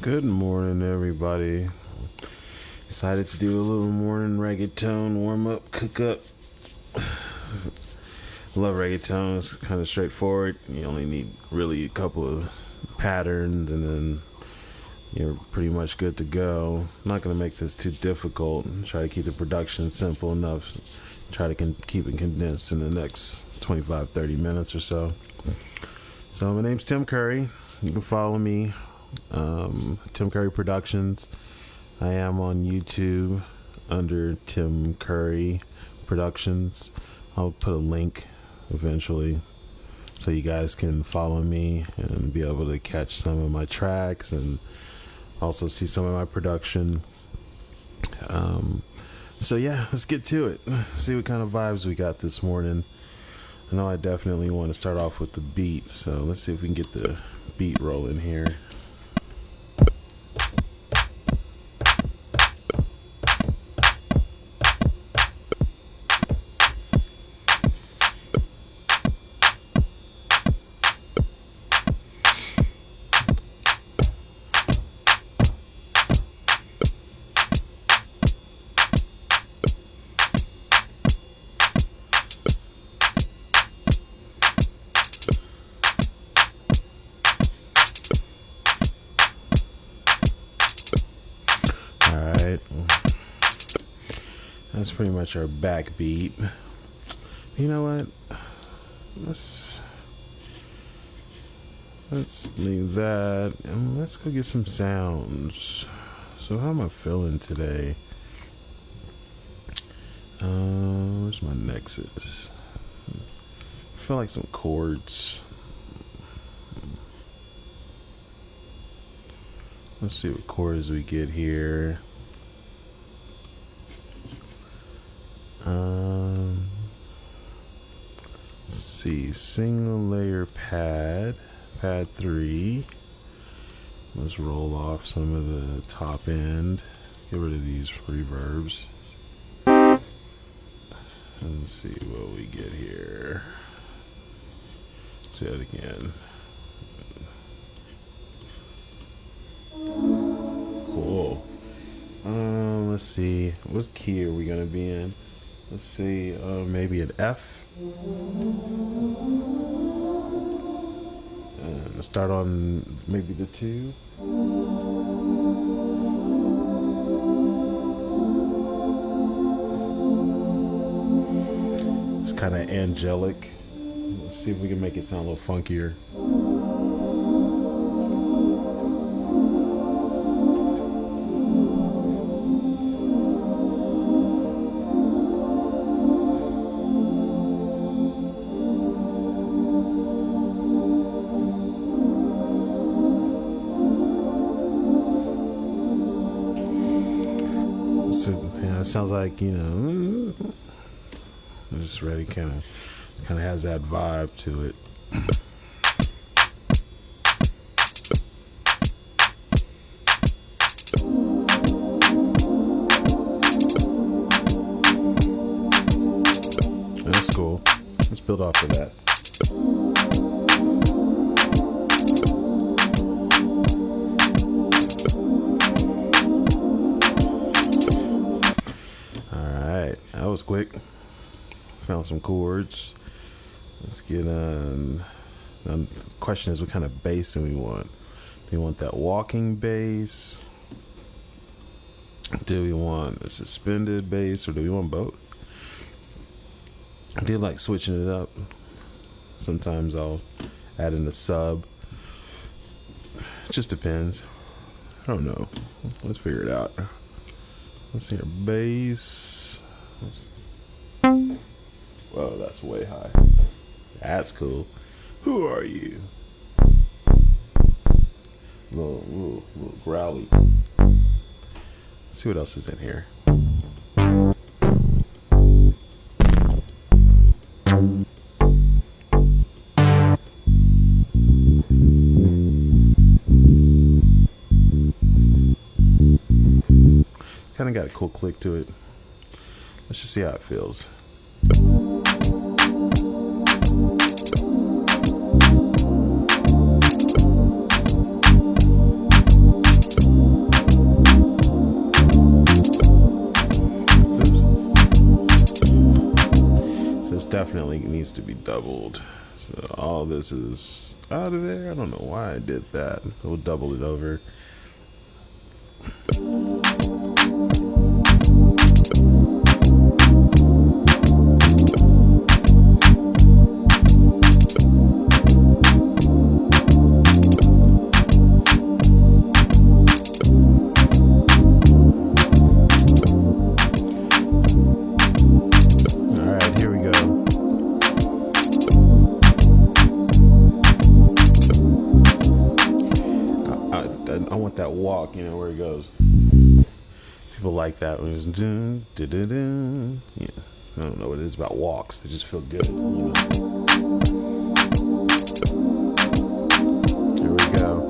Good morning, everybody. Decided to do a little morning reggaeton warm up, cook up. Love reggaeton. It's kind of straightforward. You only need really a couple of patterns, and then you're pretty much good to go. I'm not gonna make this too difficult. Try to keep the production simple enough. Try to keep it condensed in the next 25-30 minutes or so. So my name's Tim Curry. You can follow me, Tim Curry Productions. I am on YouTube under Tim Curry Productions. I'll put a link eventually so you guys can follow me and be able to catch some of my tracks and also see some of my production. So yeah, let's get to it. See what kind of vibes we got this morning. I know I definitely want to start off with the beat, so let's see if we can get the beat rolling here. That's pretty much our backbeat. You know what? Let's leave that and let's go get some sounds. So how am I feeling today? Where's my Nexus? I feel like some chords. Let's see what chords we get here. Let's see, single layer pad 3. Let's roll off some of the top end. Get rid of these reverbs. Let's see what we get here. Let's do it again. Cool. Let's see, what key are we gonna be in? Let's see, maybe an F. And let's start on maybe the 2. It's kind of angelic. Let's see if we can make it sound a little funkier. It sounds like, I'm just ready. Kind of has that vibe to it. That's cool. Let's build off of that. That was quick. Found some chords. Let's get on. The question is, what kind of bass do we want? Do we want that walking bass? Do we want a suspended bass, or do we want both? I do like switching it up. Sometimes I'll add in a sub. It just depends. I don't know. Let's figure it out. Let's see our bass. Whoa, that's way high. That's cool. Who are you? Little growly. Let's see what else is in here. Kind of got a cool click to it. Let's just see how it feels. definitely needs to be doubled. So all this is out of there. I don't know why I did that. We'll double it over. I want that walk, you know, where it goes. People like that when it's dun, dun, dun, dun. Yeah, I don't know what it is about walks. They just feel good, you know. Here we go.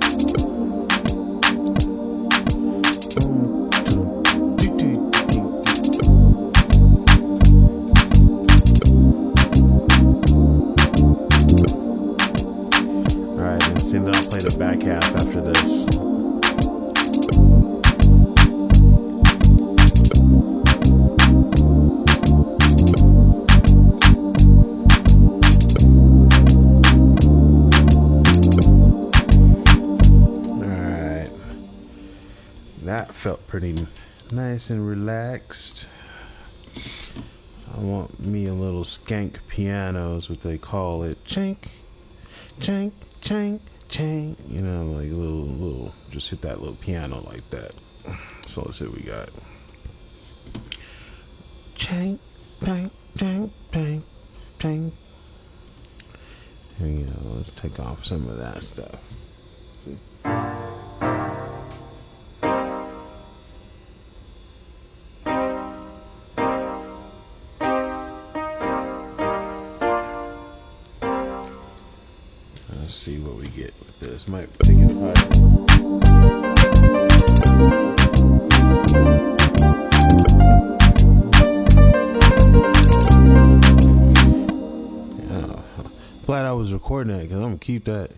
All right, and see, then I'll play the back half after this. That felt pretty nice and relaxed. I want me a little skank piano is what they call it. Chank, chank, chank, chank. You know, like a little, just hit that little piano like that. So let's see what we got. Chank, chank, chank, chank, chank. Here we go. Let's take off some of that stuff. See? Let's see what we get with this. Might take it apart. Yeah. Glad I was recording that because I'm gonna keep that.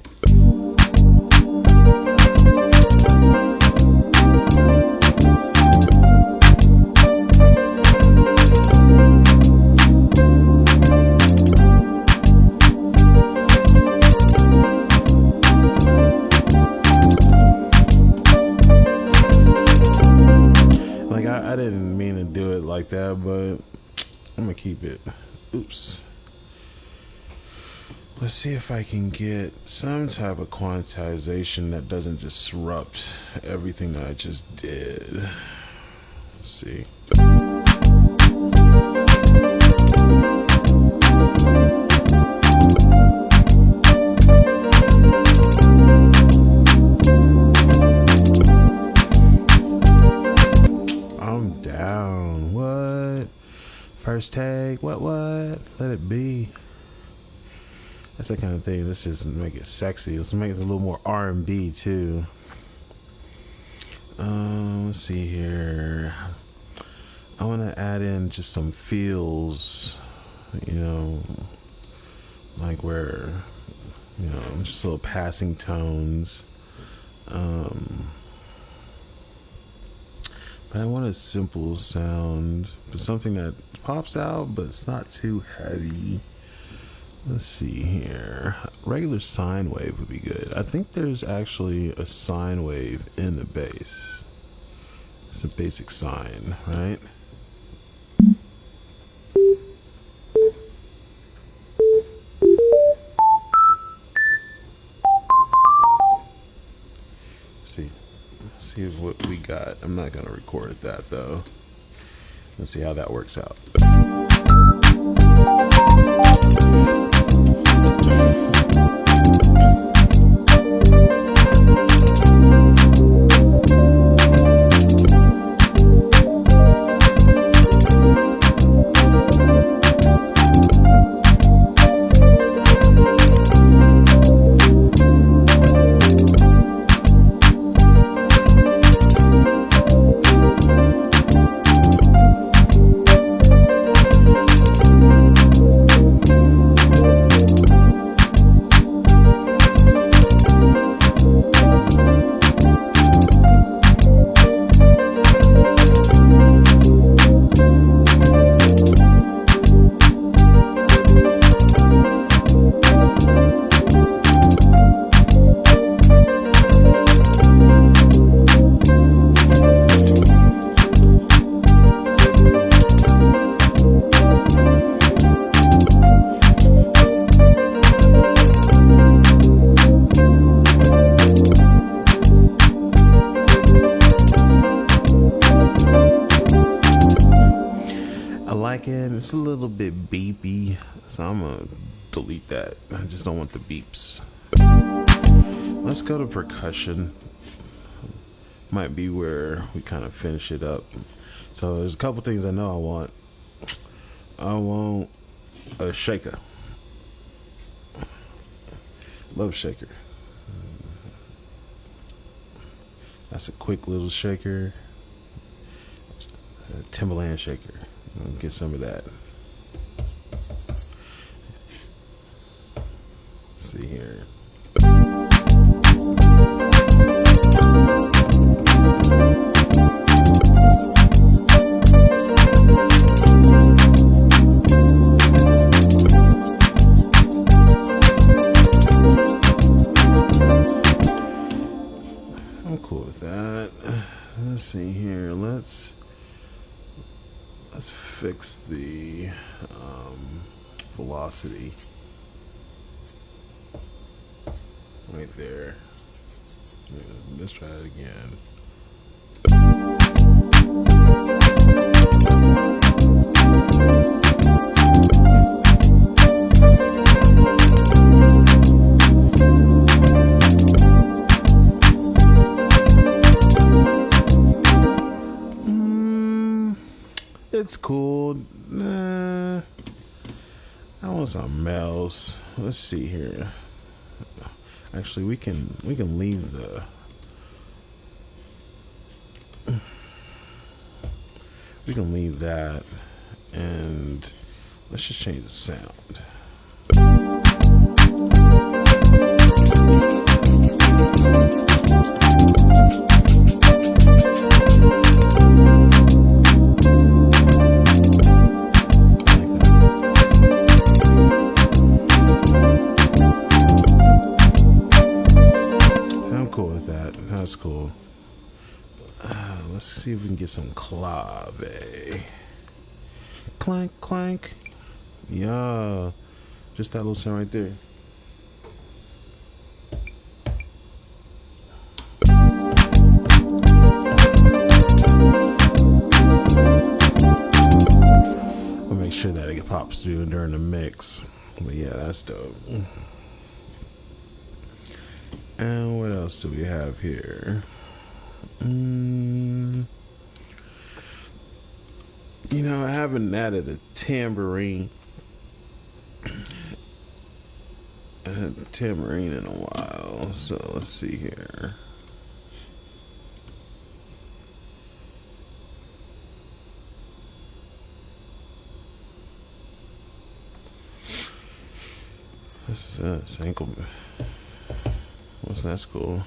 I didn't mean to do it like that, but I'm gonna keep it. Oops. Let's see if I can get some type of quantization that doesn't disrupt everything that I just did. Let's see. Down. What? First take. What? Let it be. That's the kind of thing. Let's just make it sexy. Let's make it a little more R&B too. Let's see here. I want to add in just some feels. You know, like where, you know, just little passing tones. I want a simple sound, but something that pops out, but it's not too heavy. Let's see here. Regular sine wave would be good. I think there's actually a sine wave in the bass. It's a basic sine, right? See what we got. I'm not gonna record that though. Let's see how that works out. beepy, so I'm gonna delete that. I just don't want the beeps. Let's go to percussion. Might be where we kind of finish it up. So there's a couple things I know I want. I want a shaker. Love shaker. That's a quick little shaker. A Timberland shaker. Get some of that. Let's see here. I'm cool with that. Let's see here. Let's fix the velocity right there. Let's try it again. It's cool. Nah, I want something else. Let's see here. Actually, we can leave the. We can leave that, and let's just change the sound. That's cool. Let's see if we can get some clave. Clank, clank. Yeah. Just that little sound right there. I'll make sure that it pops through during the mix. But yeah, that's dope. And what else do we have here? You know, I haven't added a tambourine. In a while. So let's see here. This is this ankle. That's cool.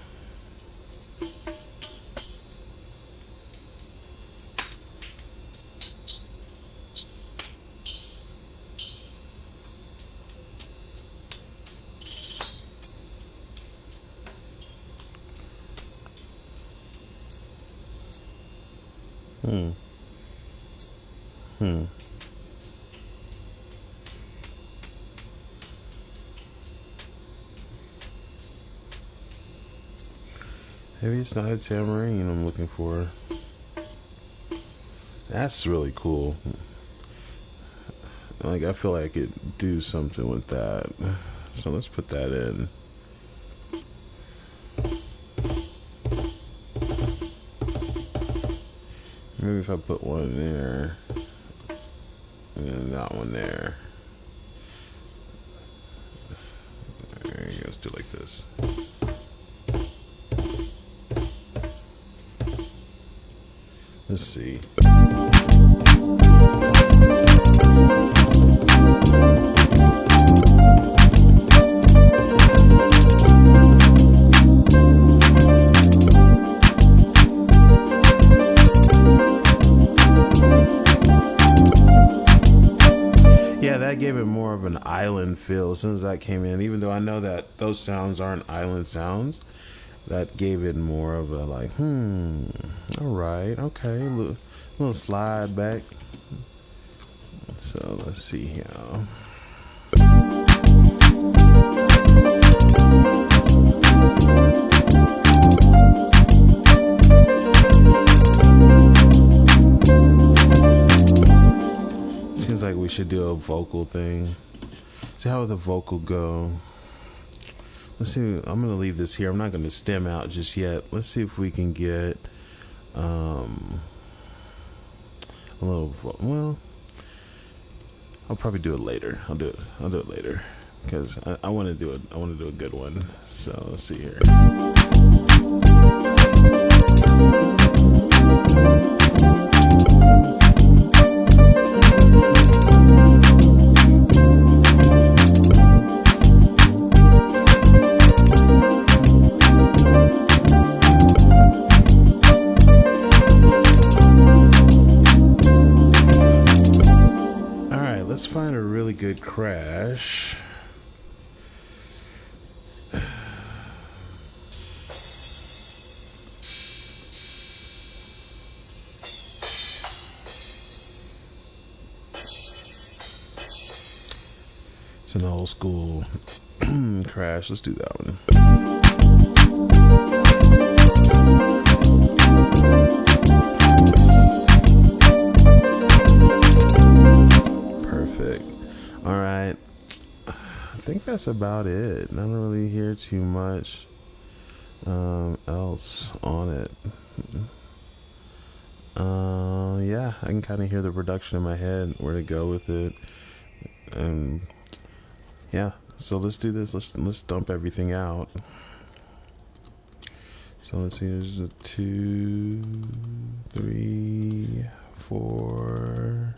Maybe it's not a tambourine I'm looking for. That's really cool. Like, I feel like I could do something with that. So let's put that in. Maybe if I put one there, and then that one there. There you go, let's do it like this. Let's see. Yeah, that gave it more of an island feel as soon as that came in. Even though I know that those sounds aren't island sounds, that gave it more of a like, all right, okay, little slide back. So let's see here. Seems like we should do a vocal thing. See how the vocal go. Let's see. I'm gonna leave this here. I'm not gonna stem out just yet. Let's see if we can get a little. Well, I'll probably do it later. I'll do it later because I want to do it. I want to do a good one. So let's see here. Let's find a really good crash. It's an old school crash. Let's do that one. All right, I think that's about it. I don't really hear too much else on it. Yeah, I can kind of hear the production in my head, where to go with it, and yeah. So let's do this. Let's dump everything out. So let's see. There's a 2, 3, 4.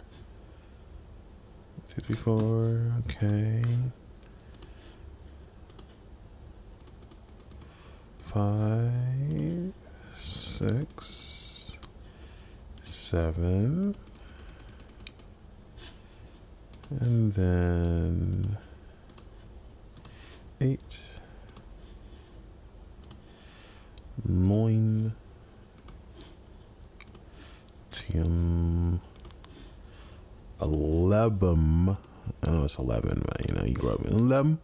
2, 3, 4, okay. 5, 6, 7, and then 8, 9, 10, 11. I know it's 11, but you know, you grew up in 11.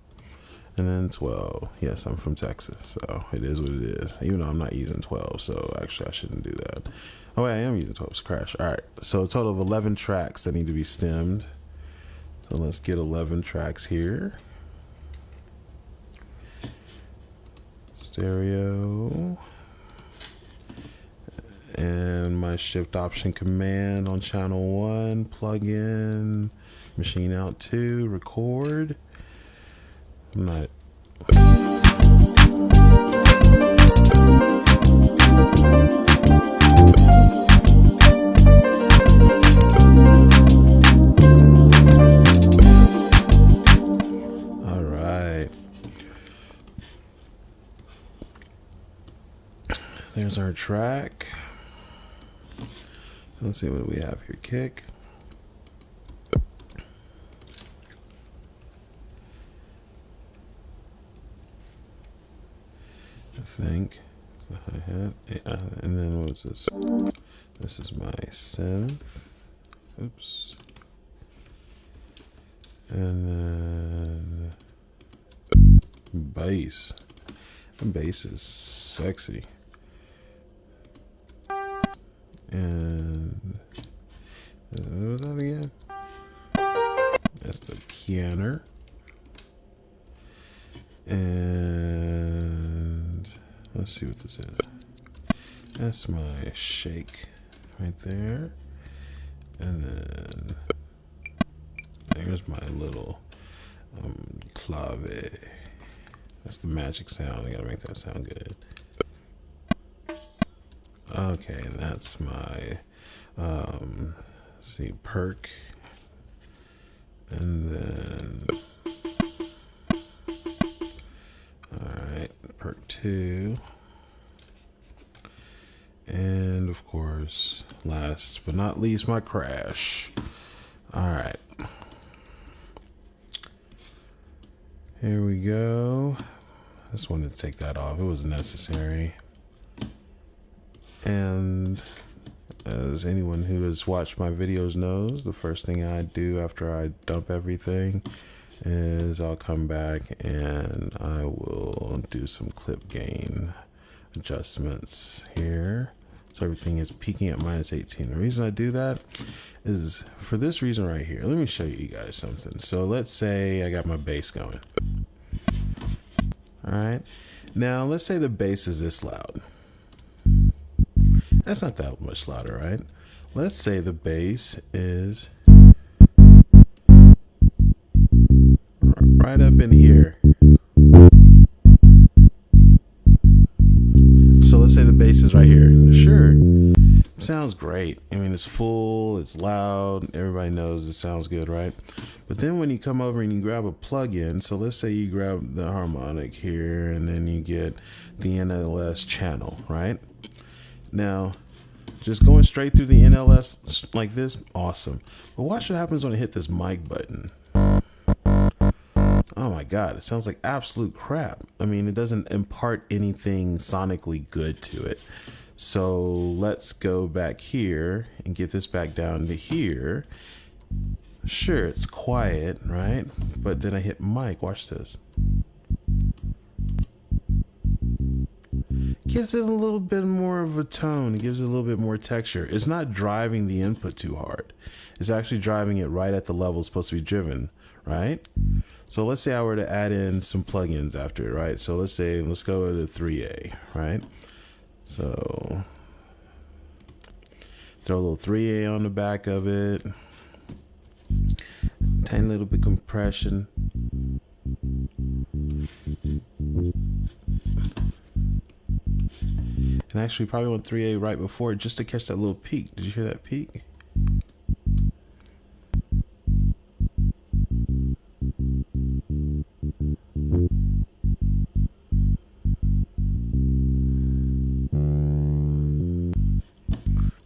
And then 12. Yes, I'm from Texas, so it is what it is. Even though I'm not using 12, so actually I shouldn't do that. Oh wait, I am using 12. It's crash. All right, so a total of 11 tracks that need to be stemmed. So let's get 11 tracks here. Stereo. And my shift option command on channel 1, plug in, machine out 2, record. I'm not. All right. There's our track. Let's see what we have here. Kick. I think the hi-hat. And then what's this? This is my synth. Oops. And then bass. The bass is sexy. And what was that again? That's the piano. And let's see what this is. That's my shake right there. And then there's my little clave. That's the magic sound. I gotta make that sound good. Okay, that's my see, perk. And then alright, perk 2. And of course, last but not least, my crash. Alright. Here we go. I just wanted to take that off. It was necessary. And as anyone who has watched my videos knows, the first thing I do after I dump everything is I'll come back and I will do some clip gain adjustments here. So everything is peaking at minus 18. The reason I do that is for this reason right here. Let me show you guys something. So let's say I got my bass going. All right. Now let's say the bass is this loud. That's not that much louder, right? Let's say the bass is right up in here. So let's say the bass is right here. Sure, sounds great. I mean, it's full, it's loud, everybody knows it sounds good, right? But then when you come over and you grab a plug-in, so let's say you grab the harmonic here and then you get the NLS channel, right? Now, just going straight through the NLS like this, awesome. But watch what happens when I hit this mic button. Oh my God, it sounds like absolute crap. I mean, it doesn't impart anything sonically good to it. So let's go back here and get this back down to here. Sure, it's quiet, right? But then I hit mic, watch this. Gives it a little bit more of a tone. It gives it a little bit more texture. It's not driving the input too hard. It's actually driving it right at the level it's supposed to be driven, right? So let's say I were to add in some plugins after it, right? So let's go to 3A, right? So throw a little 3A on the back of it. Tiny little bit compression. And actually probably want 3A right before it just to catch that little peak. Did you hear that peak?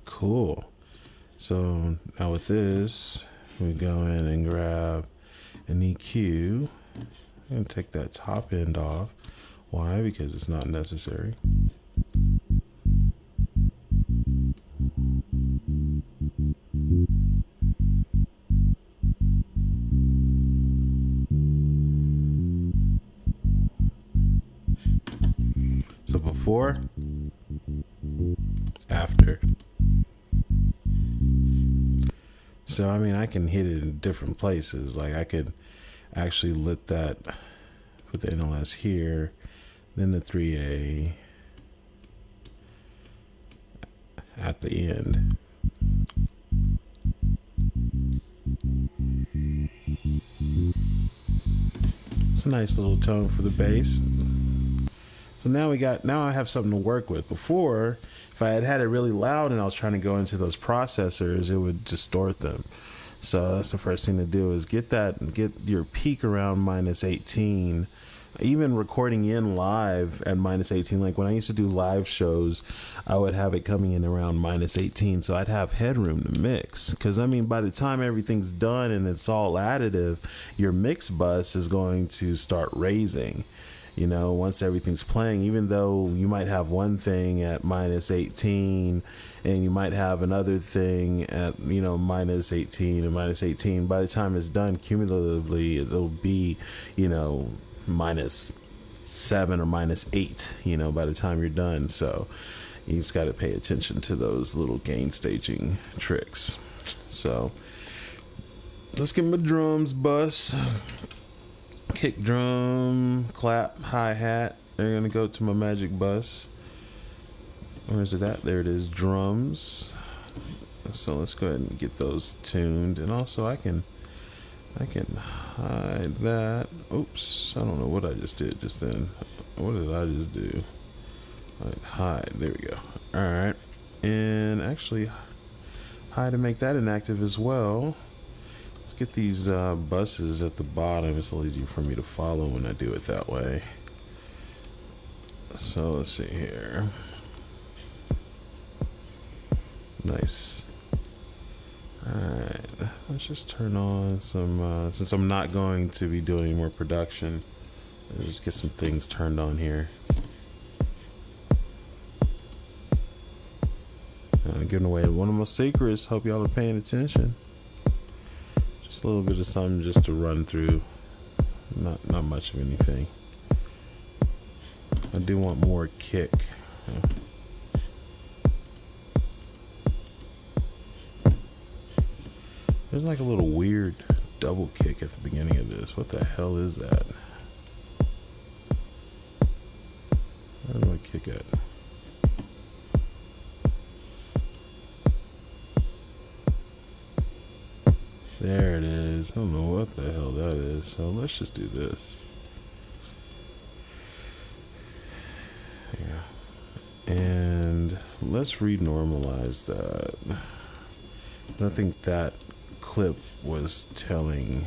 Cool. So now with this, we go in and grab an EQ and take that top end off. Why? Because it's not necessary. So before, after. So I mean, I can hit it in different places. Like I could actually put the NLS here, then the 3A at the end. It's a nice little tone for the bass. So now I have something to work with. Before, if I had it really loud and I was trying to go into those processors, it would distort them. So that's the first thing to do is get your peak around minus 18. Even recording in live at minus 18, like when I used to do live shows, I would have it coming in around minus 18, so I'd have headroom to mix. Because I mean, by the time everything's done and it's all additive, your mix bus is going to start raising. You know, once everything's playing, even though you might have one thing at minus 18 and you might have another thing at, you know, minus 18 and minus 18, by the time it's done, cumulatively, it'll be, you know, minus 7 or minus 8, you know, by the time you're done. So you just got to pay attention to those little gain staging tricks. So let's get my drums bus. Kick drum, clap, hi-hat. They're gonna go to my magic bus. Where is it at? There it is, drums. So let's go ahead and get those tuned. And also I can hide that. Oops, I don't know what I just did just then. What did I just do? Hide, there we go. Alright, and actually hide and make that inactive as well. Let's get these buses at the bottom. It's a little easier for me to follow when I do it that way. So let's see here. Nice. Alright, let's just turn on some, since I'm not going to be doing any more production, let's just get some things turned on here. Giving away one of my secrets. Hope y'all are paying attention. Just a little bit of something just to run through. Not much of anything. I do want more kick. There's like a little weird double kick at the beginning of this. What the hell is that? Where do I kick at? There it is. I don't know what the hell that is. So let's just do this. Yeah. And let's renormalize that. I think that clip was telling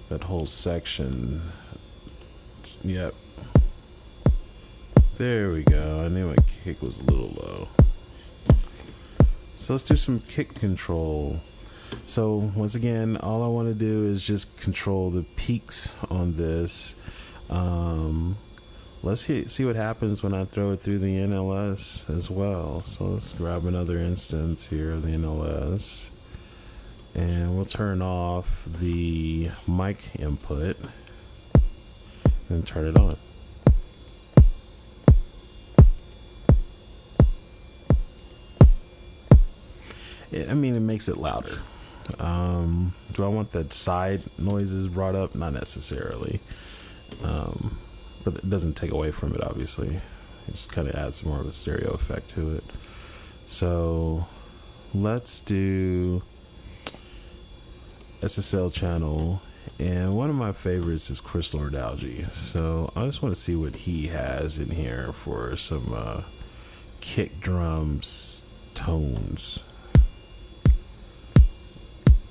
that whole section. Yep. There we go. I knew my kick was a little low. So let's do some kick control. So once again, all I want to do is just control the peaks on this. Let's see what happens when I throw it through the NLS as well. So let's grab another instance here of the NLS. And we'll turn off the mic input and turn it on. I mean, it makes it louder. Do I want the side noises brought up? Not necessarily. But it doesn't take away from it, obviously. It just kind of adds more of a stereo effect to it. So let's do SSL channel. And one of my favorites is Chris Lord-Alge. So I just want to see what he has in here for some kick drums tones.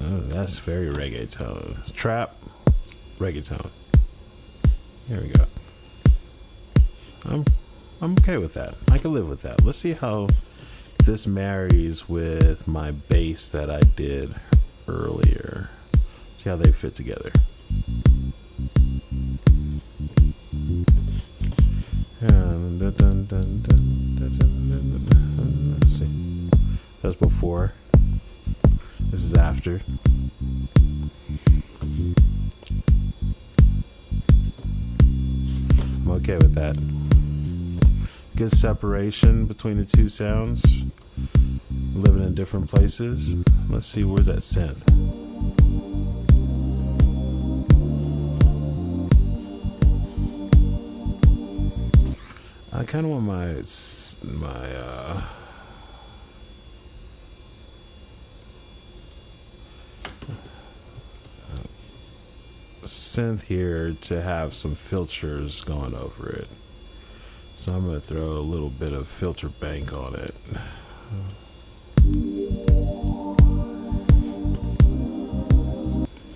Oh, that's very reggaeton. Trap, reggaeton. Here we go. I'm okay with that. I can live with that. Let's see how this marries with my bass that I did earlier. See how they fit together. Let's see. That's before. This is after. I'm okay with that. Good separation between the two sounds. Living in different places. Let's see, where's that synth? I kind of want my synth here to have some filters going over it. So I'm going to throw a little bit of filter bank on it.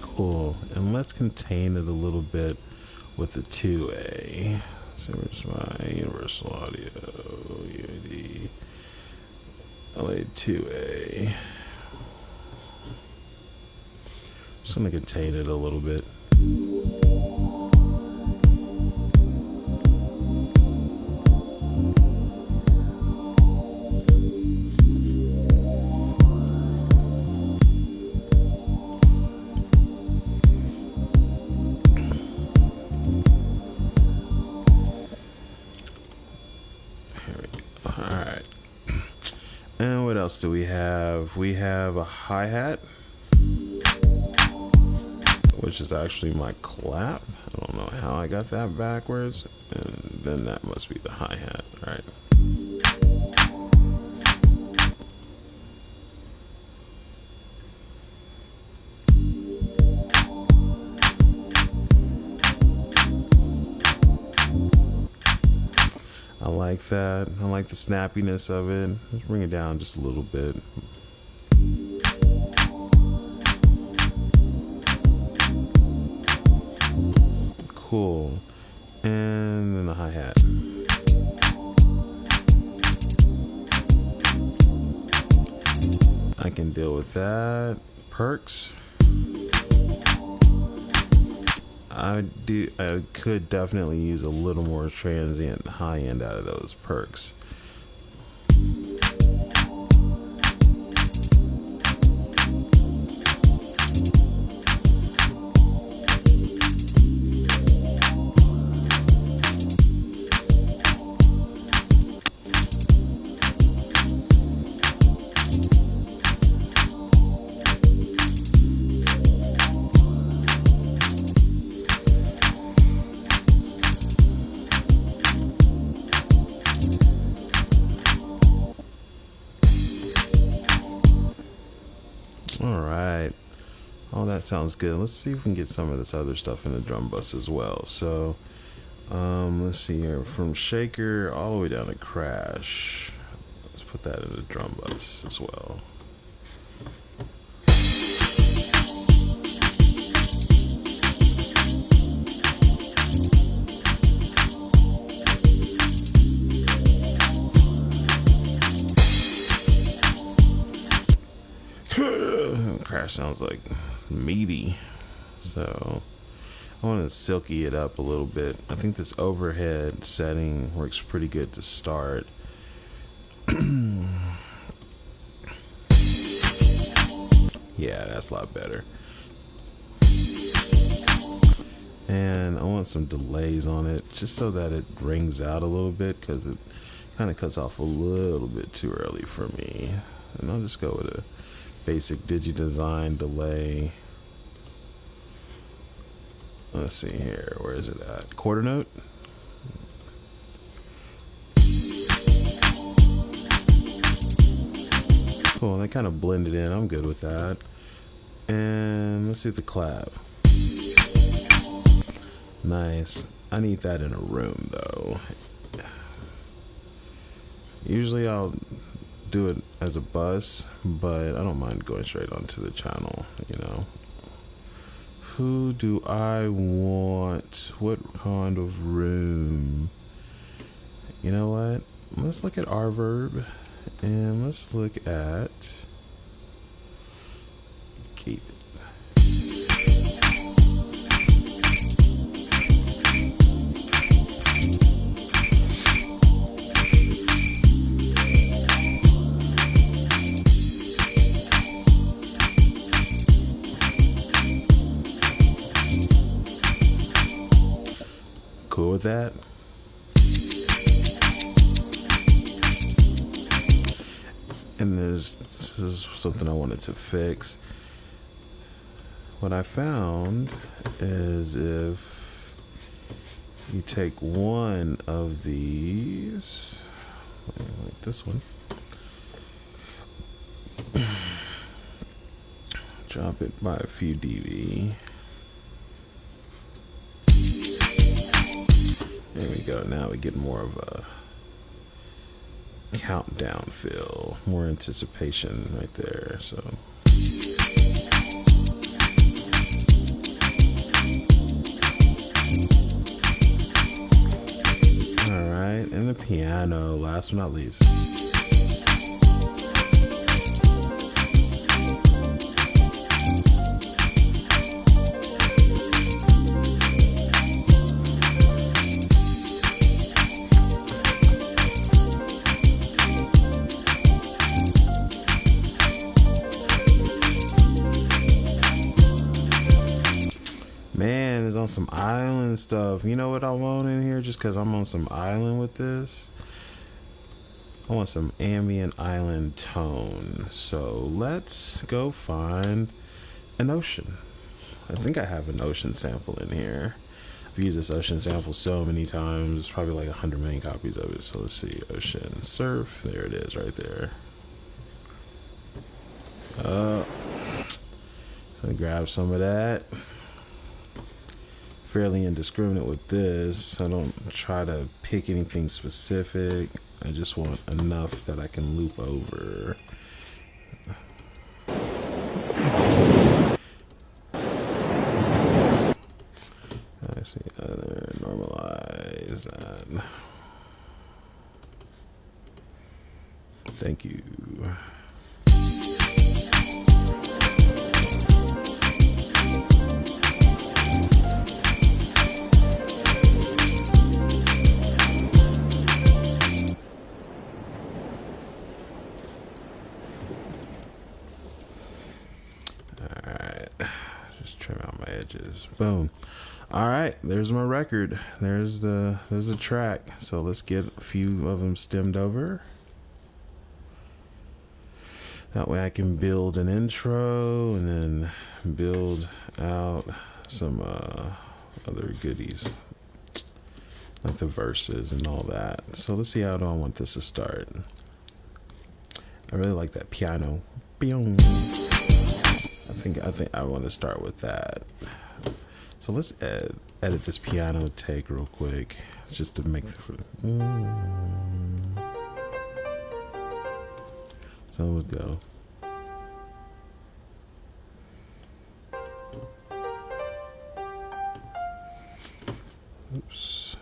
Cool. And let's contain it a little bit with the 2A. So where's my universal audio? UAD LA 2A. Just going to contain it a little bit. Alright. And what else do we have? We have a hi-hat, which is actually my clap. I don't know how I got that backwards. And then that must be the hi-hat, right? I like that. I like the snappiness of it. Let's bring it down just a little bit. Cool. And then the hi-hat. I can deal with that. Perks. I could definitely use a little more transient high end out of those perks. that sounds good. Let's see if we can get some of this other stuff in the drum bus as well. So let's see here, from shaker all the way down to crash. Let's put that in the drum bus as well. Crash sounds like meaty, so I want to silky it up a little bit. I think this overhead setting works pretty good to start. Yeah, that's a lot better. And I want some delays on it just so that it rings out a little bit, because it kind of cuts off a little bit too early for me. And I'll just go with a basic DigiDesign delay. Let's see here, where is it at? Quarter note. Cool, they kind of blended in. I'm good with that. And let's see the clap. Nice. I need that in a room though. Usually I'll do it as a bus, but I don't mind going straight onto the channel, you know. Who do I want? What kind of room? You know what? Let's look at our verb, and let's look at keep. Cool with that? And this is something I wanted to fix. What I found is if you take one of these, like this one, drop it by a few dB. There we go. Now we get more of a countdown feel, more anticipation right there. So all right, and the piano, last but not least. Man, it's on some island stuff. You know what I want in here? Just because I'm on some island with this, I want some ambient island tone. So let's go find an ocean. I think I have an ocean sample in here. I've used this ocean sample so many times. Probably like 100 million copies of it. So let's see, ocean surf. There it is, right there. So grab some of that. Fairly indiscriminate with this. I don't try to pick anything specific. I just want enough that I can loop over. I see other, normalize that. Thank you. Boom. All right, there's my record. There's a track. So let's get a few of them stemmed over. That way I can build an intro and then build out some other goodies like the verses and all that. So let's see, how do I want this to start? I really like that piano. I think I want to start with that. So let's edit this piano take real quick, just to make. So we'll go. Oops.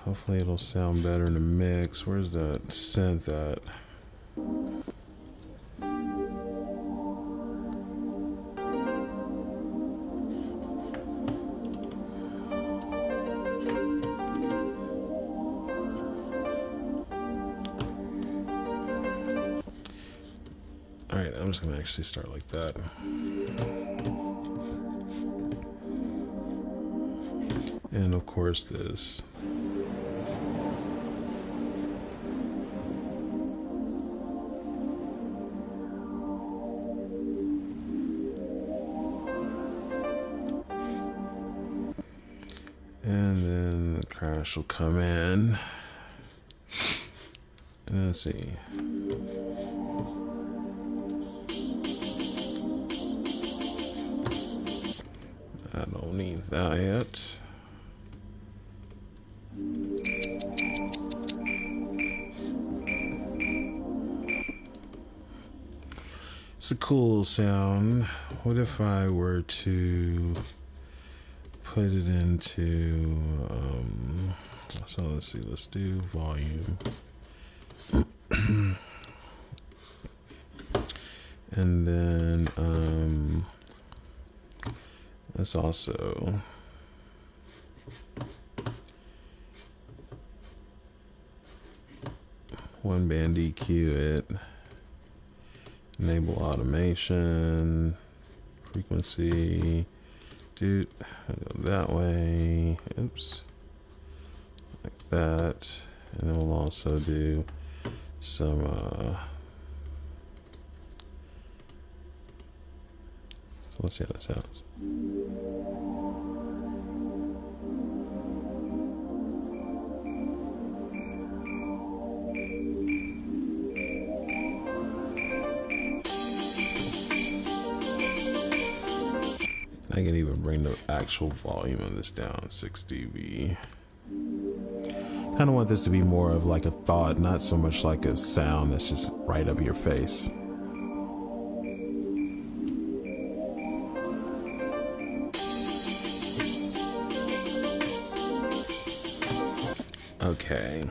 Hopefully it'll sound better in the mix. Where's that synth at? Alright, I'm just gonna actually start like that. And of course this. And then the crash will come in. And let's see. I don't need that yet. It's a cool sound. What if I were to put it into, so let's see, let's do volume. And then, let's also one band EQ it, enable automation, frequency, dude, I'll go that way, oops, like that, and then we'll also do some, so let's see how that sounds. I can even bring the actual volume of this down 6 dB. Kind of want this to be more of like a thought, not so much like a sound that's just right up your face. Okay,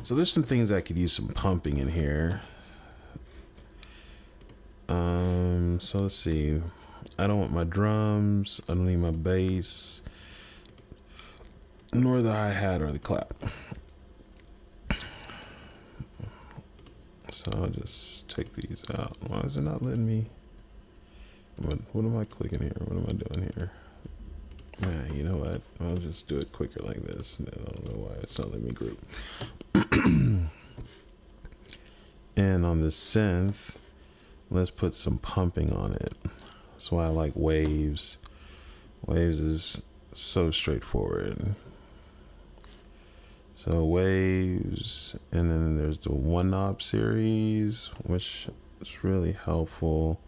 so there's some things I could use some pumping in here. So let's see. I don't want my drums, I don't need my bass, nor the hi-hat or the clap. So I'll just take these out. Why is it not letting me? What am I clicking here? What am I doing here? Nah, you know what? I'll just do it quicker like this. I don't know why it's not letting me group. And on the synth, let's put some pumping on it. That's why I like waves. Waves is so straightforward. So waves, and then there's the one knob series, which is really helpful.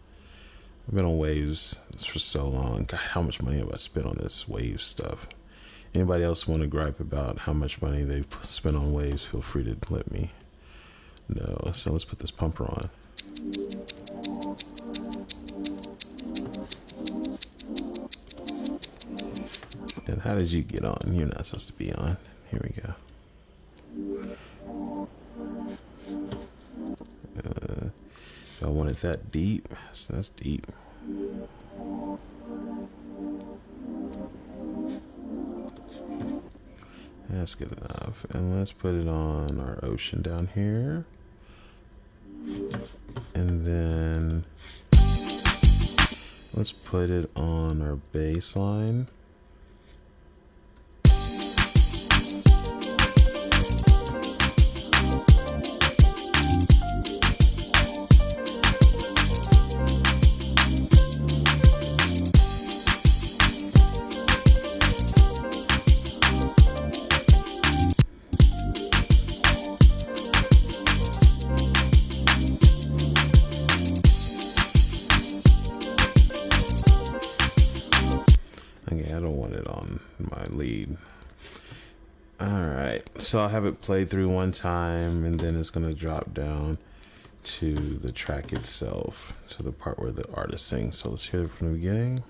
I've been on waves for so long. God, how much money have I spent on this wave stuff? Anybody else want to gripe about how much money they've spent on waves? Feel free to let me know. So let's put this pumper on. And how did you get on? You're not supposed to be on. Here we go. If I want it that deep, so that's deep. That's good enough. And let's put it on our ocean down here. And then let's put it on our bass line. Okay, I don't want it on my lead. Alright, so I'll have it played through one time, and then it's going to drop down to the track itself, to the part where the artist sings. So let's hear it from the beginning.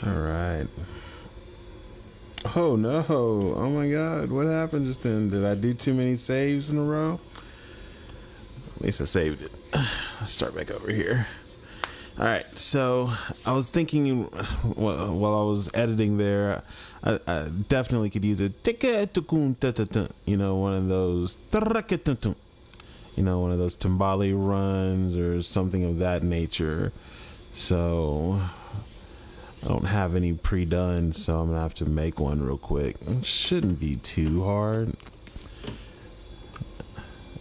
Alright. Oh no. Oh my god. What happened just then? Did I do too many saves in a row? At least I saved it. Let's start back over here. Alright, so I was thinking while I was editing there, I definitely could use a one of those one of those timbale runs or something of that nature. So I don't have any pre-done, so I'm gonna have to make one real quick. It shouldn't be too hard.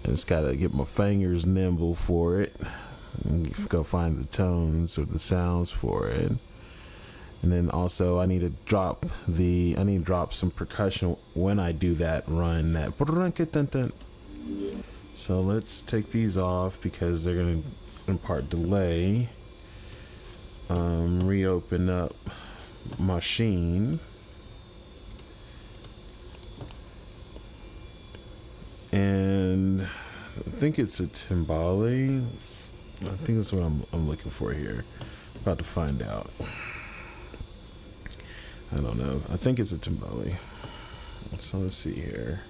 I just gotta get my fingers nimble for it and go find the tones or the sounds for it. And then also I need to drop some percussion when I do that run, so let's take these off because they're gonna impart delay. Reopen up Maschine, and I think it's a timbale. I think that's what I'm looking for here. About to find out. I don't know. I think it's a timbale. So let's see here.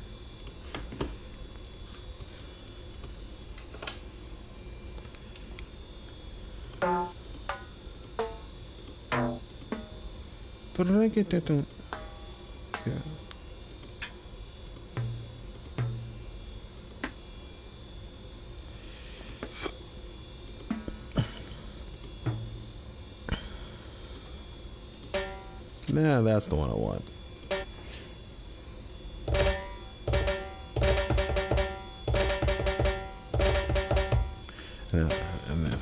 Yeah. Nah, that's the one I want. And then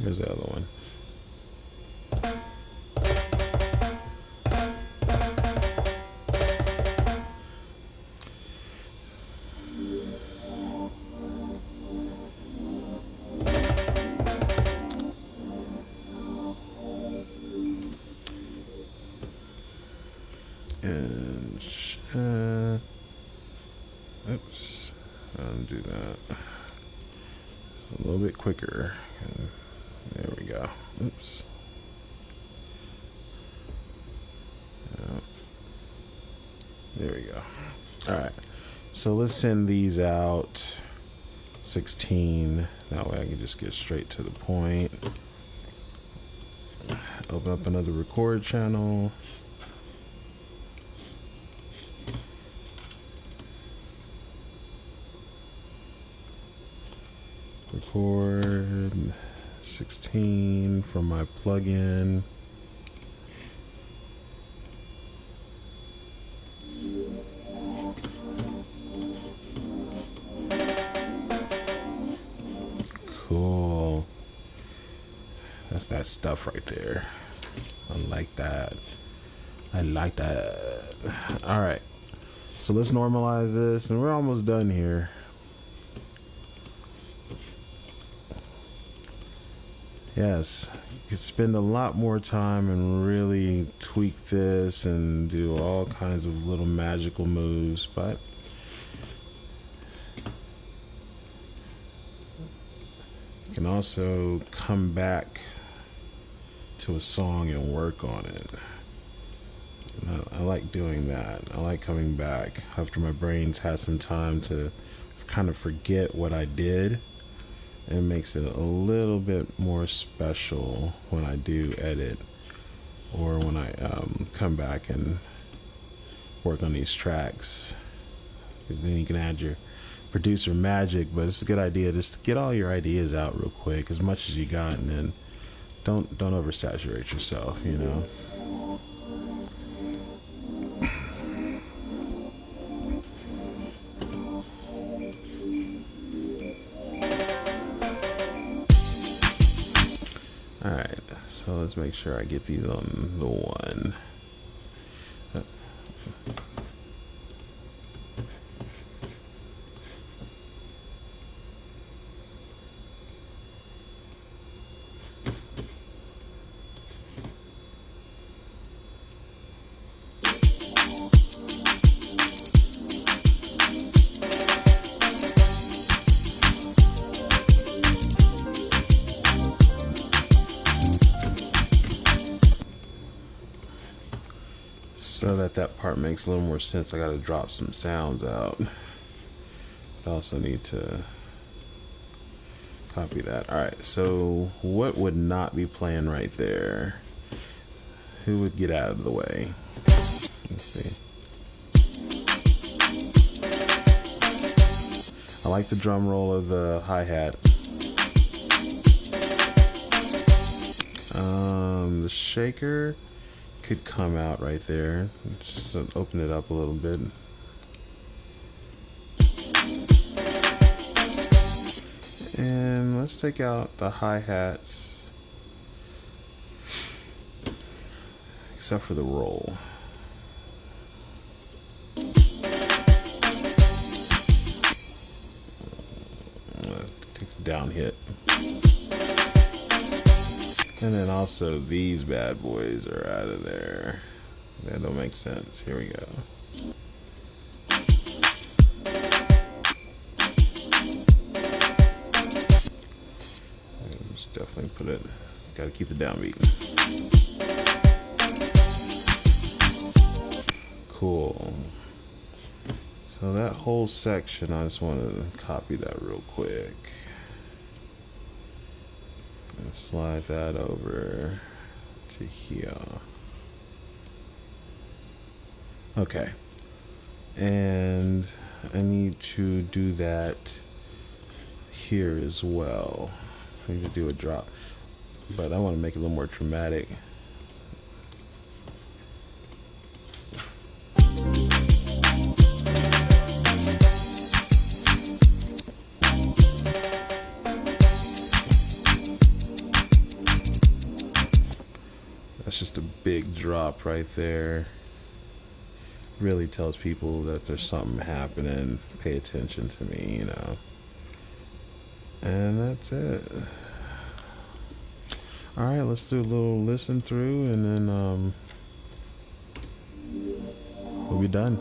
here's the other one. And oops, undo that. It's a little bit quicker. go. Oops. There we go. All right. So let's send these out 16. That way I can just get straight to the point. Open up another record channel. Record 16 from my plugin. Cool. That's that stuff right there. I like that. I like that. All right. So let's normalize this, and we're almost done here. Yes, you could spend a lot more time and really tweak this and do all kinds of little magical moves, but you can also come back to a song and work on it. I like doing that. I like coming back after my brain's had some time to kind of forget what I did. It makes it a little bit more special when I do edit or when I come back and work on these tracks. Then you can add your producer magic, but it's a good idea just to get all your ideas out real quick, as much as you got, and then don't oversaturate yourself, you know. All right, so let's make sure I get these on the one. So that part makes a little more sense, I gotta drop some sounds out. I also need to copy that. All right, so what would not be playing right there? Who would get out of the way? Let's see. I like the drum roll of the hi-hat. The shaker could come out right there. Just open it up a little bit. And let's take out the hi-hats, except for the roll. Take the down hit. And then also these bad boys are out of there. That don't make sense. Here we go. Just definitely put it, gotta keep the downbeat. Cool. So that whole section, I just want to copy that real quick. Slide that over to here. Okay. And I need to do that here as well. I need to do a drop, but I want to make it a little more dramatic. That's just a big drop right there. Really tells people that there's something happening. Pay attention to me, you know. And that's it. All right, let's do a little listen through, and then we'll be done.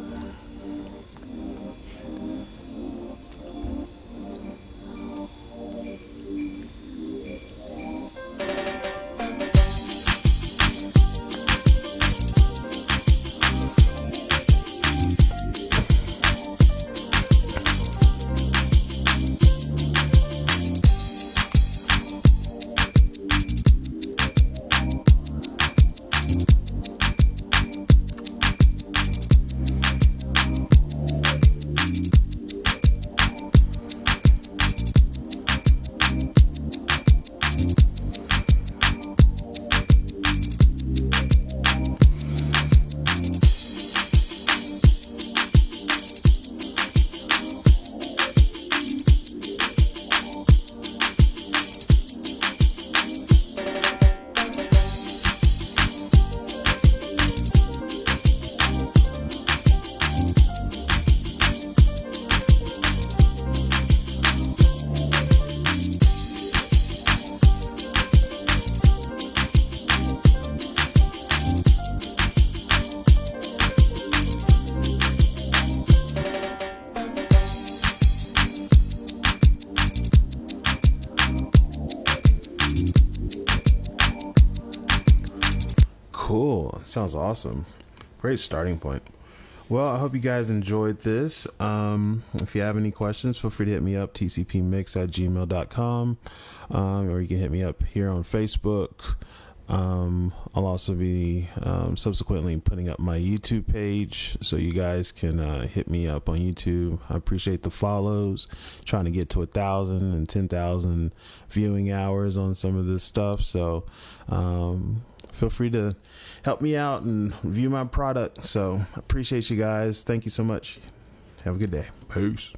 Cool. Sounds awesome. Great starting point. Well, I hope you guys enjoyed this. If you have any questions, feel free to hit me up, tcpmix@gmail.com, or you can hit me up here on Facebook. I'll also be subsequently putting up my YouTube page, so you guys can hit me up on YouTube. I appreciate the follows, trying to get to 1,000 and 10,000 viewing hours on some of this stuff. So feel free to help me out and view my product. So I appreciate you guys. Thank you so much. Have a good day. Peace.